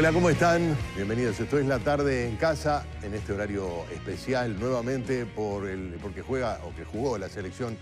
Hola, ¿cómo están? Bienvenidos. Esto es La Tarde en Casa, en este horario especial, nuevamente porque jugó la selección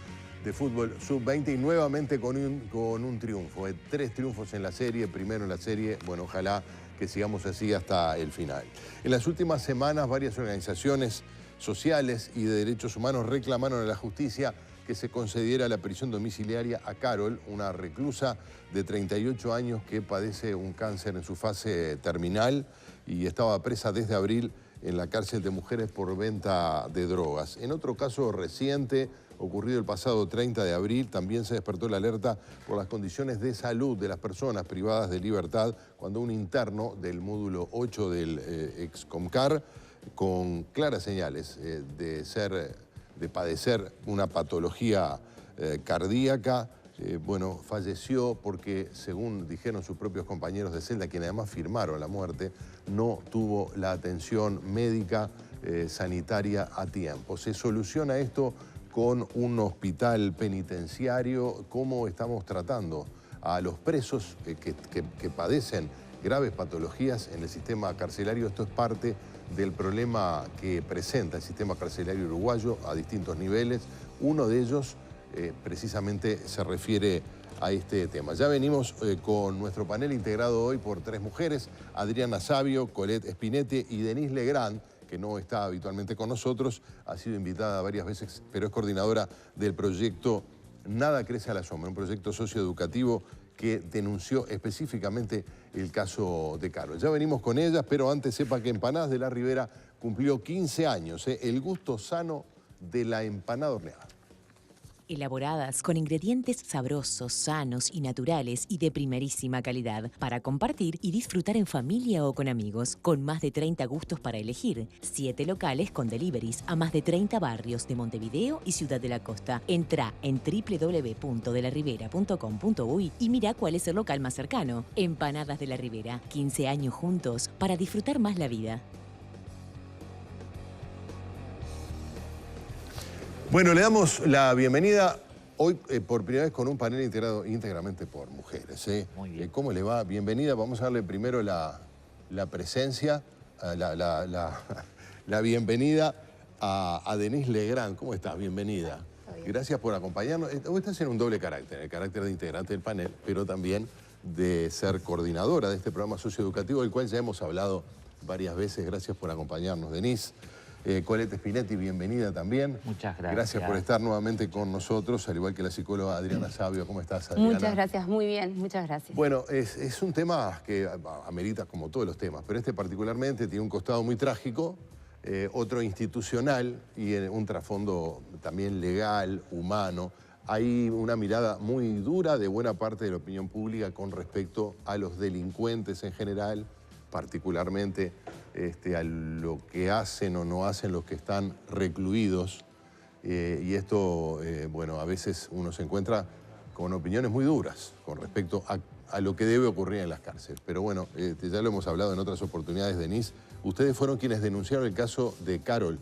de fútbol sub-20 y nuevamente con un triunfo. 3 triunfos en la serie, primero en la serie, bueno, ojalá que sigamos así hasta el final. En las últimas semanas, varias organizaciones sociales y de derechos humanos reclamaron a la justicia que se concediera la prisión domiciliaria a Carol, una reclusa de 38 años que padece un cáncer en su fase terminal y estaba presa desde abril en la cárcel de mujeres por venta de drogas. En otro caso reciente, ocurrido el pasado 30 de abril, también se despertó la alerta por las condiciones de salud de las personas privadas de libertad cuando un interno del módulo 8 del Excomcar, con claras señales de padecer una patología cardíaca, falleció porque, según dijeron sus propios compañeros de celda, quienes además firmaron la muerte, no tuvo la atención médica sanitaria a tiempo. ¿Se soluciona esto con un hospital penitenciario? ¿Cómo estamos tratando a los presos que padecen graves patologías en el sistema carcelario? Esto es parte del problema que presenta el sistema carcelario uruguayo a distintos niveles. Uno de ellos precisamente se refiere a este tema. Ya venimos con nuestro panel integrado hoy por 3 mujeres: Adriana Savio, Colette Spinetti y Denise Legrand, que no está habitualmente con nosotros, ha sido invitada varias veces, pero es coordinadora del proyecto Nada Crece a la Sombra, un proyecto socioeducativo que denunció específicamente el caso de Carol. Ya venimos con ellas, pero antes sepa que Empanadas de la Ribera cumplió 15 años, el gusto sano de la empanada horneada. Elaboradas con ingredientes sabrosos, sanos y naturales y de primerísima calidad, para compartir y disfrutar en familia o con amigos, con más de 30 gustos para elegir, 7 locales con deliveries a más de 30 barrios de Montevideo y Ciudad de la Costa. Entra en www.delaribera.com.uy y mira cuál es el local más cercano. Empanadas de la Ribera, 15 años juntos para disfrutar más la vida. Bueno, le damos la bienvenida hoy por primera vez con un panel integrado íntegramente por mujeres. Muy bien. ¿Cómo le va? Bienvenida. Vamos a darle primero la presencia, la bienvenida a Denise Legrand. ¿Cómo estás? Bienvenida. Gracias por acompañarnos. Hoy estás en un doble carácter, el carácter de integrante del panel, pero también de ser coordinadora de este programa socioeducativo, del cual ya hemos hablado varias veces. Gracias por acompañarnos, Denise. Colette Spinetti, bienvenida también. Muchas gracias. Gracias por estar nuevamente con nosotros, al igual que la psicóloga Adriana Savio. ¿Cómo estás, Adriana? Muchas gracias, muy bien, muchas gracias. Bueno, es un tema que amerita como todos los temas, pero este particularmente tiene un costado muy trágico, otro institucional y un trasfondo también legal, humano. Hay una mirada muy dura de buena parte de la opinión pública con respecto a los delincuentes en general, particularmente a lo que hacen o no hacen los que están recluidos. Y esto, a veces uno se encuentra con opiniones muy duras con respecto a lo que debe ocurrir en las cárceles. Pero bueno, ya lo hemos hablado en otras oportunidades, Denise. Ustedes fueron quienes denunciaron el caso de Carol.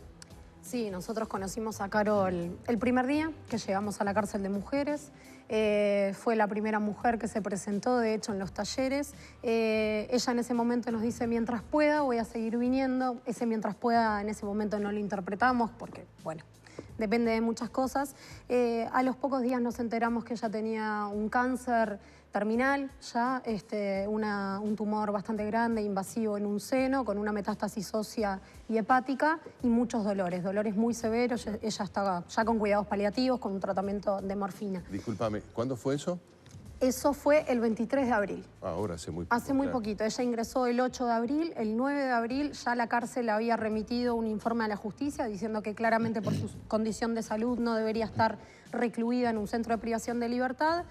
Sí, nosotros conocimos a Carol el primer día que llegamos a la cárcel de mujeres. Fue la primera mujer que se presentó, de hecho, en los talleres. Ella en ese momento nos dice: mientras pueda, voy a seguir viniendo. Ese mientras pueda, en ese momento no lo interpretamos porque, bueno, depende de muchas cosas. A los pocos días nos enteramos que ella tenía un cáncer terminal, ya un tumor bastante grande, invasivo en un seno, con una metástasis ósea y hepática y muchos dolores muy severos. Ella estaba ya con cuidados paliativos, con un tratamiento de morfina. Discúlpame, ¿cuándo fue eso? Eso fue el 23 de abril. Ahora hace muy poco. Hace muy poquito. Ella ingresó el 8 de abril. El 9 de abril ya la cárcel había remitido un informe a la justicia diciendo que claramente por su condición de salud no debería estar recluida en un centro de privación de libertad.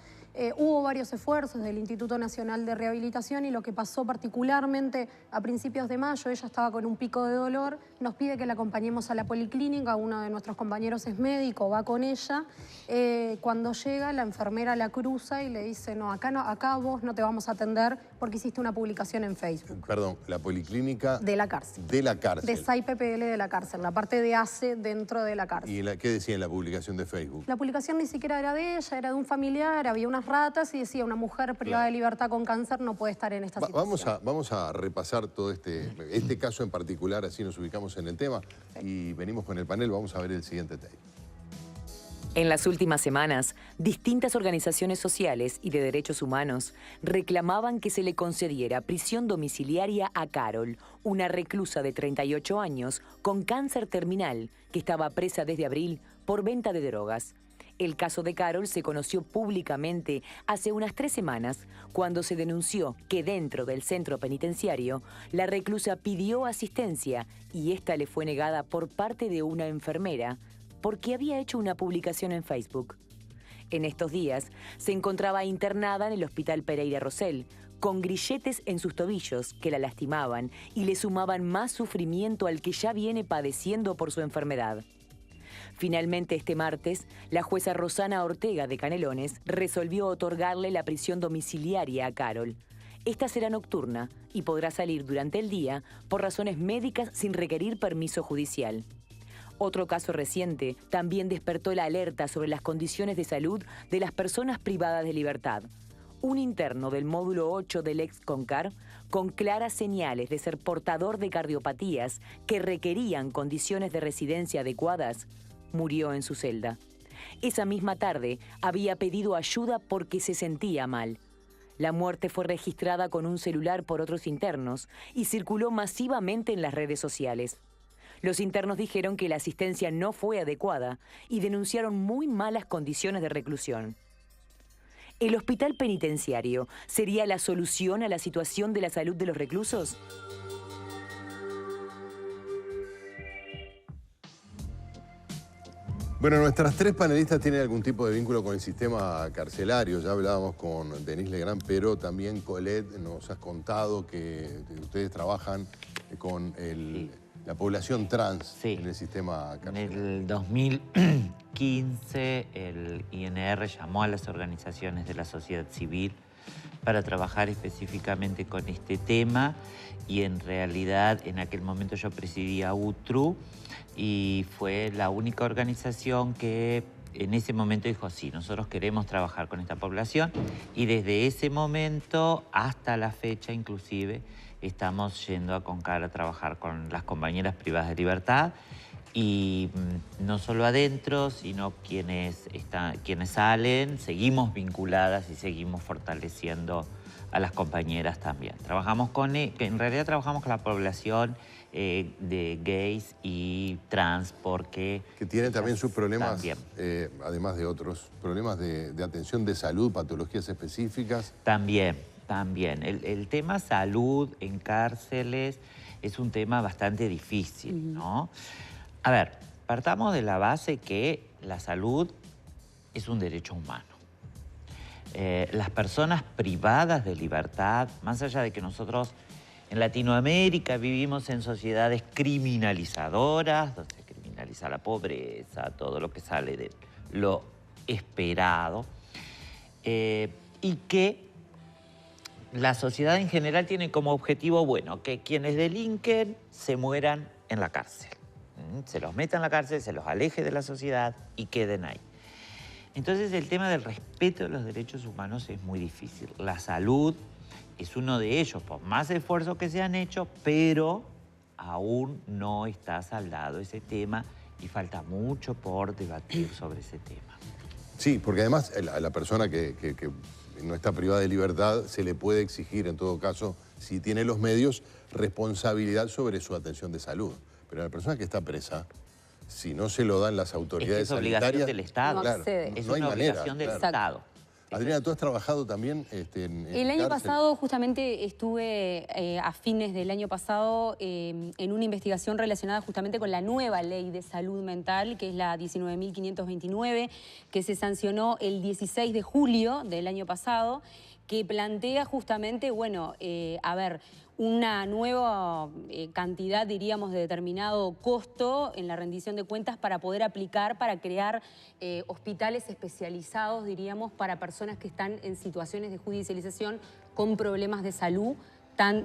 Hubo varios esfuerzos del Instituto Nacional de Rehabilitación y lo que pasó particularmente a principios de mayo, ella estaba con un pico de dolor, nos pide que la acompañemos a la policlínica, uno de nuestros compañeros es médico, va con ella. Cuando llega, la enfermera la cruza y le dice: no, acá vos no te vamos a atender porque hiciste una publicación en Facebook. Perdón, la policlínica... De la cárcel. De la cárcel. De SAI-PPL de la cárcel, la parte de ACE dentro de la cárcel. ¿Y qué decía en la publicación de Facebook? La publicación ni siquiera era de ella, era de un familiar, había unas ratas y decía, una mujer privada de libertad con cáncer no puede estar en esta situación. Vamos a repasar todo este caso en particular, así nos ubicamos en el tema. Y venimos con el panel, vamos a ver el siguiente tape. En las últimas semanas, distintas organizaciones sociales y de derechos humanos reclamaban que se le concediera prisión domiciliaria a Carol, una reclusa de 38 años con cáncer terminal que estaba presa desde abril por venta de drogas. El caso de Carol se conoció públicamente hace unas 3 semanas, cuando se denunció que dentro del centro penitenciario, la reclusa pidió asistencia y esta le fue negada por parte de una enfermera, porque había hecho una publicación en Facebook. En estos días, se encontraba internada en el Hospital Pereira Rosell, con grilletes en sus tobillos que la lastimaban y le sumaban más sufrimiento al que ya viene padeciendo por su enfermedad. Finalmente, este martes, la jueza Rosana Ortega de Canelones resolvió otorgarle la prisión domiciliaria a Carol. Esta será nocturna y podrá salir durante el día por razones médicas sin requerir permiso judicial. Otro caso reciente también despertó la alerta sobre las condiciones de salud de las personas privadas de libertad. Un interno del módulo 8 del ex-CONCAR, con claras señales de ser portador de cardiopatías que requerían condiciones de residencia adecuadas, murió en su celda. Esa misma tarde había pedido ayuda porque se sentía mal. La muerte fue registrada con un celular por otros internos y circuló masivamente en las redes sociales. Los internos dijeron que la asistencia no fue adecuada y denunciaron muy malas condiciones de reclusión. ¿El hospital penitenciario sería la solución a la situación de la salud de los reclusos? Bueno, nuestras 3 panelistas tienen algún tipo de vínculo con el sistema carcelario. Ya hablábamos con Denise Legrand, pero también Colette nos has contado que ustedes trabajan con la población trans en el sistema carcelario. En el 2015 el INR llamó a las organizaciones de la sociedad civil para trabajar específicamente con este tema y en realidad en aquel momento yo presidía UTRU y fue la única organización que en ese momento dijo, sí, nosotros queremos trabajar con esta población y desde ese momento hasta la fecha inclusive estamos yendo a CONCAR a trabajar con las compañeras privadas de libertad y no solo adentro, sino quienes salen, seguimos vinculadas y seguimos fortaleciendo a las compañeras también. En realidad trabajamos con la población de gays y trans porque... Que tienen también sus problemas, además de otros, problemas de atención de salud, patologías específicas. También. El tema salud en cárceles es un tema bastante difícil, ¿no? A ver, partamos de la base que la salud es un derecho humano. Las personas privadas de libertad, más allá de que nosotros en Latinoamérica vivimos en sociedades criminalizadoras, donde se criminaliza la pobreza, todo lo que sale de lo esperado, y que la sociedad en general tiene como objetivo, bueno, que quienes delinquen se mueran en la cárcel. Se los meta en la cárcel, se los aleje de la sociedad y queden ahí. Entonces el tema del respeto de los derechos humanos es muy difícil. La salud es uno de ellos, por más esfuerzos que se han hecho, pero aún no está saldado ese tema y falta mucho por debatir sobre ese tema. Sí, porque además a la persona que no está privada de libertad se le puede exigir, en todo caso, si tiene los medios, responsabilidad sobre su atención de salud. Pero a la persona que está presa, si no se lo dan las autoridades sanitarias... Es obligación del Estado. Claro, es una obligación del Estado. Adriana, ¿tú has trabajado también en el año pasado justamente estuve a fines del año pasado en una investigación relacionada justamente con la nueva ley de salud mental, que es la 19.529, que se sancionó el 16 de julio del año pasado, que plantea justamente, bueno, una nueva cantidad, diríamos, de determinado costo en la rendición de cuentas para poder aplicar, para crear hospitales especializados, diríamos, para personas que están en situaciones de judicialización con problemas de salud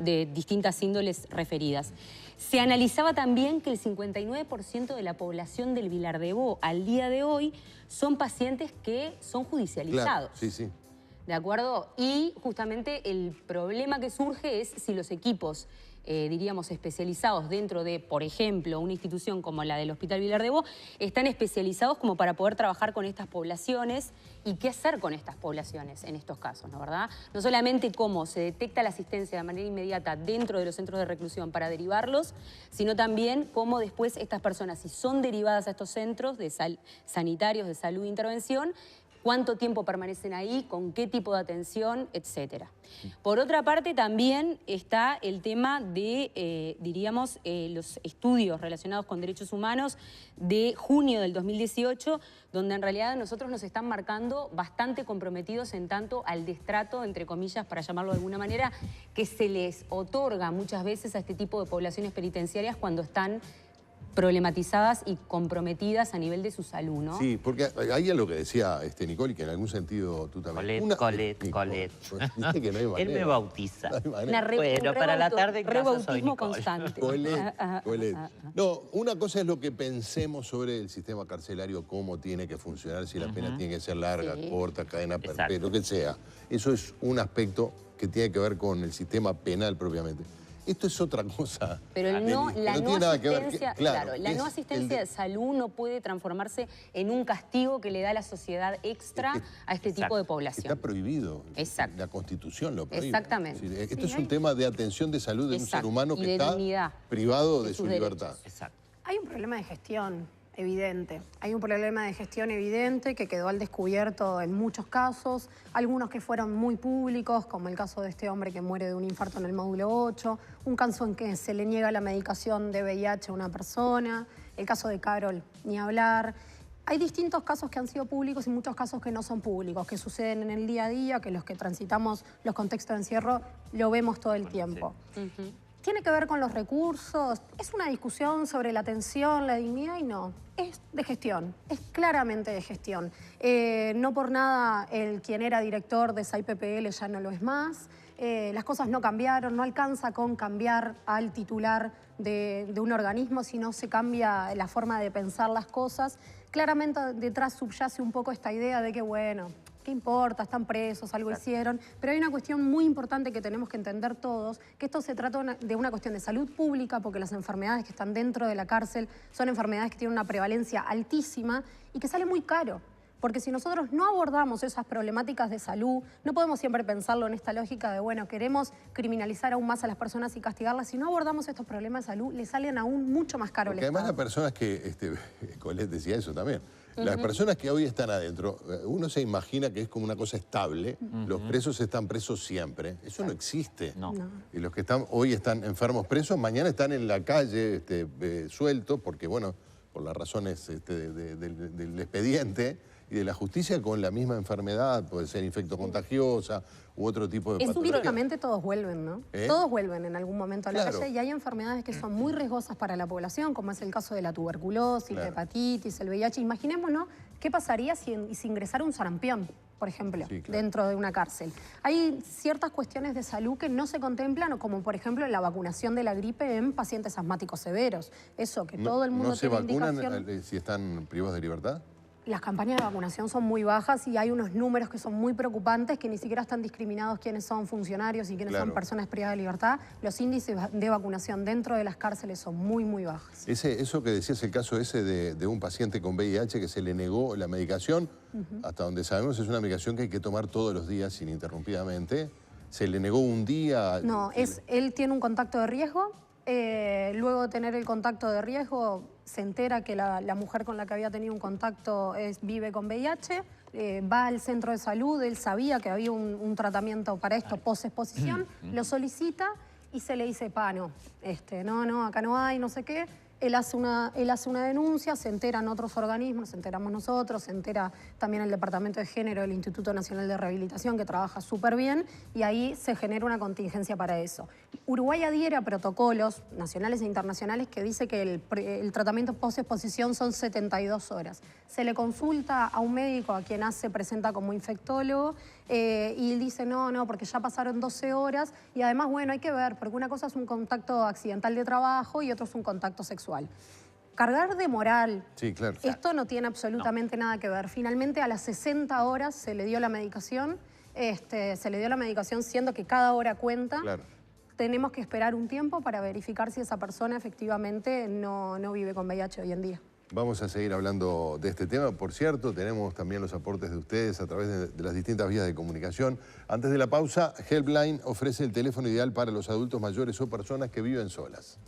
de distintas índoles referidas. Se analizaba también que el 59% de la población del Vilar de Bo al día de hoy son pacientes que son judicializados. Claro, sí. ¿de acuerdo? Y justamente el problema que surge es si los equipos, diríamos, especializados dentro de, por ejemplo, una institución como la del Hospital Vilar de Bo, están especializados como para poder trabajar con estas poblaciones y qué hacer con estas poblaciones en estos casos, ¿no, verdad? No solamente cómo se detecta la asistencia de manera inmediata dentro de los centros de reclusión para derivarlos, sino también cómo después estas personas, si son derivadas a estos centros sanitarios de salud e intervención, cuánto tiempo permanecen ahí, con qué tipo de atención, etcétera. Por otra parte, también está el tema de, diríamos, los estudios relacionados con derechos humanos de junio del 2018, donde en realidad nosotros nos están marcando bastante comprometidos en tanto al destrato, entre comillas, para llamarlo de alguna manera, que se les otorga muchas veces a este tipo de poblaciones penitenciarias cuando están problematizadas y comprometidas a nivel de su salud, ¿no? Sí, porque ahí es lo que decía Nicole, y que en algún sentido tú también. Colette. Dice que no hay manera. Él me bautiza. No hay manera. Bueno, para la tarde en casa soy Nicole. Constante. Colette. No, una cosa es lo que pensemos sobre el sistema carcelario, cómo tiene que funcionar, si la pena tiene que ser larga, corta, cadena perpetua, lo que sea. Eso es un aspecto que tiene que ver con el sistema penal propiamente. Esto es otra cosa. Pero la no asistencia, claro, la no asistencia de salud no puede transformarse en un castigo que le da a la sociedad extra a este tipo de población. Está prohibido. Exacto. La Constitución lo prohíbe. Exactamente. Esto es un tema de atención de salud de un ser humano que está privado de su libertad. Exacto. Hay un problema de gestión evidente. Hay un problema de gestión evidente que quedó al descubierto en muchos casos, algunos que fueron muy públicos, como el caso de este hombre que muere de un infarto en el módulo 8, un caso en que se le niega la medicación de VIH a una persona, el caso de Carol, ni hablar. Hay distintos casos que han sido públicos y muchos casos que no son públicos, que suceden en el día a día, que los que transitamos los contextos de encierro lo vemos todo el tiempo. ¿Tiene que ver con los recursos? ¿Es una discusión sobre la atención, la dignidad? Y no, es de gestión, es claramente de gestión. No por nada quien era director de SAIPPL ya no lo es más. Las cosas no cambiaron, no alcanza con cambiar al titular de un organismo, sino se cambia la forma de pensar las cosas. Claramente detrás subyace un poco esta idea de que, bueno, ¿qué importa? Están presos, algo hicieron. Pero hay una cuestión muy importante que tenemos que entender todos, que esto se trata de una cuestión de salud pública, porque las enfermedades que están dentro de la cárcel son enfermedades que tienen una prevalencia altísima y que sale muy caro. Porque si nosotros no abordamos esas problemáticas de salud, no podemos siempre pensarlo en esta lógica de, bueno, queremos criminalizar aún más a las personas y castigarlas. Si no abordamos estos problemas de salud, les salen aún mucho más caro al Estado. Además las personas que, Colette decía eso también, las personas que hoy están adentro, uno se imagina que es como una cosa estable, los presos están presos siempre. Eso no existe. No. Y los que hoy están enfermos presos, mañana están en la calle sueltos, porque bueno, por las razones del expediente y de la justicia, con la misma enfermedad, puede ser infectocontagiosa u otro tipo de patología. Empíricamente todos vuelven, ¿no? Todos vuelven en algún momento a la calle y hay enfermedades que son muy riesgosas para la población, como es el caso de la tuberculosis, la hepatitis, el VIH. Imaginémonos qué pasaría si ingresara un sarampión, por ejemplo, dentro de una cárcel. Hay ciertas cuestiones de salud que no se contemplan, como por ejemplo la vacunación de la gripe en pacientes asmáticos severos. Eso, que todo el mundo tiene indicación. ¿No se vacunan si están privados de libertad? Las campañas de vacunación son muy bajas y hay unos números que son muy preocupantes, que ni siquiera están discriminados quiénes son funcionarios y quiénes son personas privadas de libertad. Los índices de vacunación dentro de las cárceles son muy, muy bajos. Eso que decías, el caso ese de un paciente con VIH que se le negó la medicación, hasta donde sabemos es una medicación que hay que tomar todos los días ininterrumpidamente. ¿Se le negó un día? No, él tiene un contacto de riesgo. Luego de tener el contacto de riesgo, se entera que la mujer con la que había tenido un contacto vive con VIH, va al centro de salud, él sabía que había un tratamiento para esto, post-exposición, lo solicita y se le dice, no, acá no hay, no sé qué. Él hace una denuncia, se enteran otros organismos, nos enteramos nosotros, se entera también el Departamento de Género del Instituto Nacional de Rehabilitación, que trabaja súper bien, y ahí se genera una contingencia para eso. Uruguay adhiere a protocolos nacionales e internacionales que dice que el tratamiento post-exposición son 72 horas. Se le consulta a un médico a quien presenta como infectólogo y él dice no, porque ya pasaron 12 horas y además, bueno, hay que ver, porque una cosa es un contacto accidental de trabajo y otro es un contacto sexual. Cargar de moral, esto no tiene absolutamente nada que ver. Finalmente a las 60 horas se le dio la medicación se le dio la medicación, siendo que cada hora cuenta. Claro. Tenemos que esperar un tiempo para verificar si esa persona efectivamente no vive con VIH hoy en día. Vamos a seguir hablando de este tema. Por cierto, tenemos también los aportes de ustedes a través de las distintas vías de comunicación. Antes de la pausa, Helpline ofrece el teléfono ideal para los adultos mayores o personas que viven solas.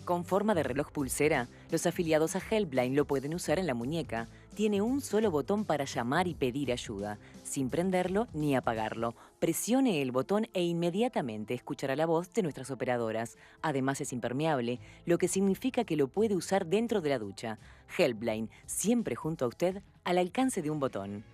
Con forma de reloj pulsera, los afiliados a Helpline lo pueden usar en la muñeca. Tiene un solo botón para llamar y pedir ayuda, sin prenderlo ni apagarlo. Presione el botón e inmediatamente escuchará la voz de nuestras operadoras. Además es impermeable, lo que significa que lo puede usar dentro de la ducha. Helpline, siempre junto a usted, al alcance de un botón.